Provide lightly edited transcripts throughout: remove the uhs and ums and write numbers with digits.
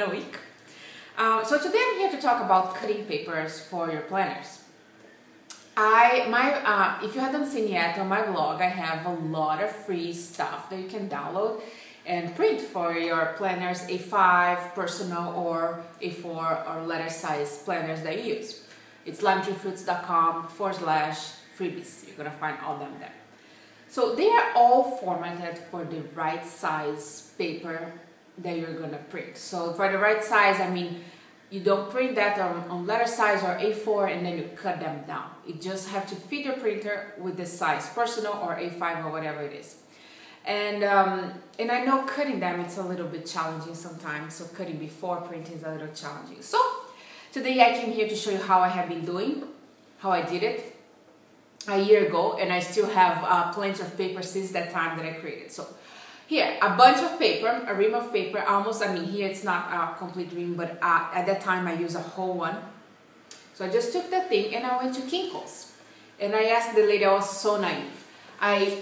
a week. So today I'm here to talk about cutting papers for your planners. If you haven't seen yet, on my blog I have a lot of free stuff that you can download and print for your planners, A5, personal, or A4 or letter size planners that you use. It's limetreefruits.com/freebies. You're gonna find all of them there. So they are all formatted for the right size paper that you're gonna print. So for the right size, I mean, you don't print that on letter size or A4 and then you cut them down. You just have to fit your printer with the size, personal or A5 or whatever it is. And I know cutting them, it's a little bit challenging sometimes. So cutting before printing is a little challenging. So today I came here to show you how I have been doing, how I did it a year ago, and I still have plenty of paper since that time that I created. So here, a bunch of paper, a ream of paper, almost, I mean, here it's not a complete ream, but at that time I used a whole one. So I just took that thing and I went to Kinko's. And I asked the lady, I was so naive. I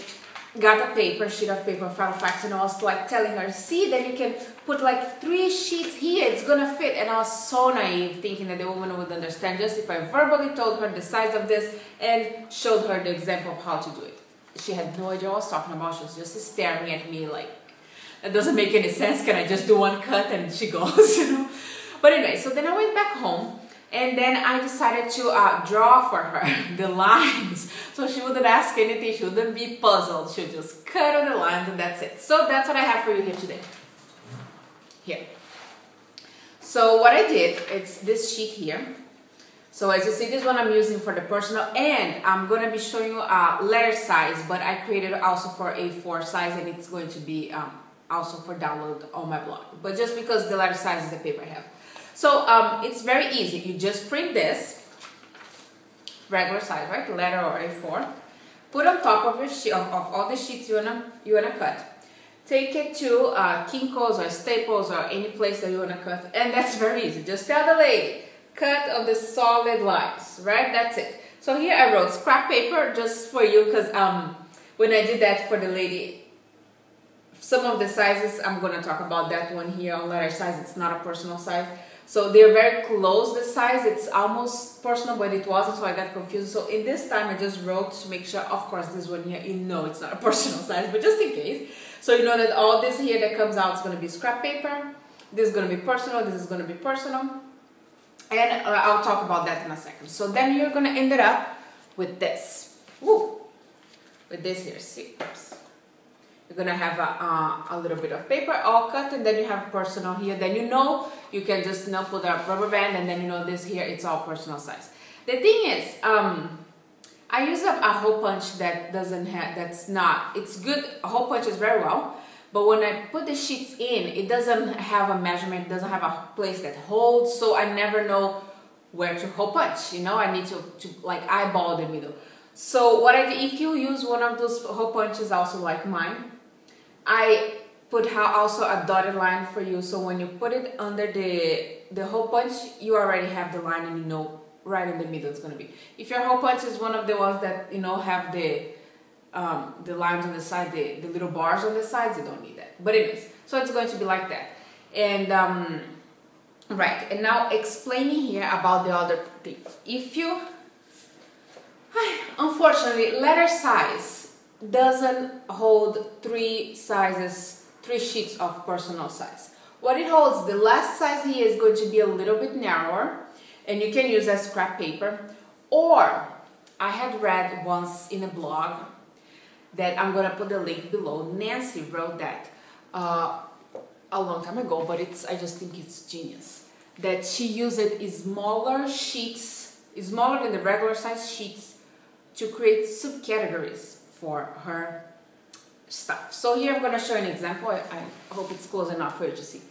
got a sheet of paper, Filofax, and I was like telling her, see, then you can put like 3 sheets here, it's gonna fit. And I was so naive, thinking that the woman would understand just if I verbally told her the size of this and showed her the example of how to do it. She had no idea what I was talking about. She was just staring at me like, it doesn't make any sense. Can I just do one cut? And she goes, you know. But anyway, so then I went back home and then I decided to draw for her the lines. So she wouldn't ask anything. She wouldn't be puzzled. She would just cut on the lines and that's it. So that's what I have for you here today. Here. So what I did, it's this sheet here. So as you see, this one I'm using for the personal, and I'm going to be showing you letter size, but I created also for A4 size, and it's going to be also for download on my blog. But just because the letter size is the paper I have. So it's very easy. You just print this, regular size, right? Letter or A4. Put on top of your sheet, of all the sheets you wanna cut. Take it to Kinko's or Staples or any place that you wanna cut, and that's very easy. Just tell the lady, cut on the solid lines, right? That's it. So here I wrote scrap paper just for you because when I did that for the lady, some of the sizes, I'm going to talk about that one here on letter size. It's not a personal size. So they're very close, the size. It's almost personal, but it wasn't, so I got confused. So in this time, I just wrote to make sure, of course, this one here, you know it's not a personal size, but just in case. So you know that all this here that comes out is going to be scrap paper. This is going to be personal. This is going to be personal. And I'll talk about that in a second. So then you're going to end it up with this. Woo! With this here. See? Oops. You're going to have a little bit of paper all cut, and then you have personal here. Then you know you can just put a rubber band, and then you know this here, it's all personal size. The thing is, I use a hole punch that doesn't have, that's not, it's good, a hole punch is very well. But when I put the sheets in, it doesn't have a measurement, it doesn't have a place that holds, so I never know where to hole punch, you know, I need to like eyeball the middle. So what I do, if you use one of those hole punches also like mine, I put also a dotted line for you, so when you put it under the hole punch, you already have the line and you know right in the middle it's going to be. If your hole punch is one of the ones that, you know, have the lines on the side, the little bars on the sides, you don't need that. But anyways, so it's going to be like that. And right, and now explaining here about the other thing. If you, unfortunately, letter size doesn't hold 3 sheets of personal size. What it holds, the last size here is going to be a little bit narrower, and you can use as scrap paper. Or I had read once in a blog that I'm gonna put the link below. Nancy wrote that a long time ago, but I just think it's genius. That she used smaller sheets, smaller than the regular size sheets, to create subcategories for her stuff. So here I'm gonna show an example. I hope it's close enough for you to see.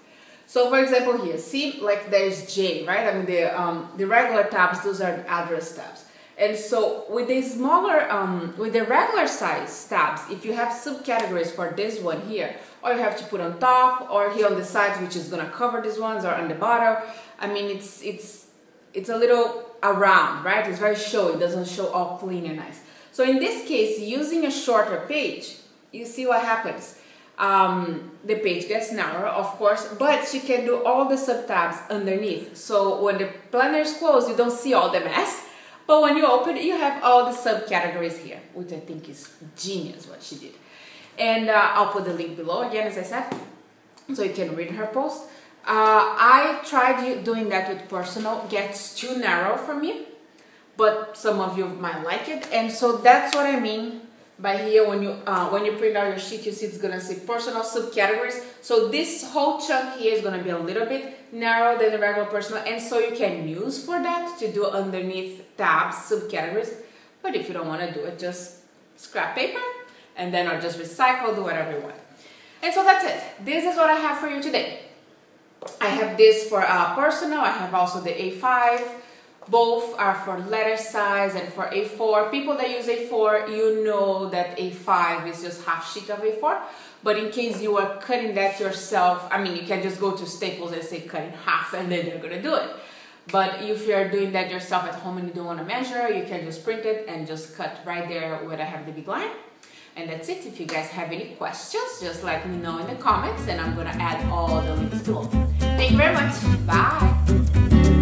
So for example here, see, like there's J, right? I mean the regular tabs, those are the address tabs. And so with the smaller, with the regular size tabs, if you have subcategories for this one here, or you have to put on top or here on the sides, which is gonna cover these ones, or on the bottom, I mean it's a little around, right? It's very showy, it doesn't show all clean and nice. So in this case, using a shorter page, you see what happens. the page gets narrower, of course, but you can do all the sub-tabs underneath. So when the planner is closed, you don't see all the mess, but when you open it, you have all the subcategories here, which I think is genius what she did. And I'll put the link below again, as I said, so you can read her post. I tried doing that with personal, gets too narrow for me, but some of you might like it, and so that's what I mean by here. When you print out your sheet, you see it's gonna say personal subcategories. So this whole chunk here is gonna be a little bit narrower than the regular personal, and so you can use for that to do underneath tabs subcategories. But if you don't want to do it, just scrap paper and then or just recycle, do whatever you want. And so that's it. This is what I have for you today. I have this for personal. I have also the A5. Both are for letter size and for A4. People that use A4, you know that A5 is just half sheet of A4. But in case you are cutting that yourself, I mean, you can just go to Staples and say cut in half and then they're gonna do it. But if you're doing that yourself at home and you don't want to measure, you can just print it and just cut right there where I have the big line. And that's it. If you guys have any questions, just let me know in the comments and I'm gonna add all the links below. Thank you very much. Bye.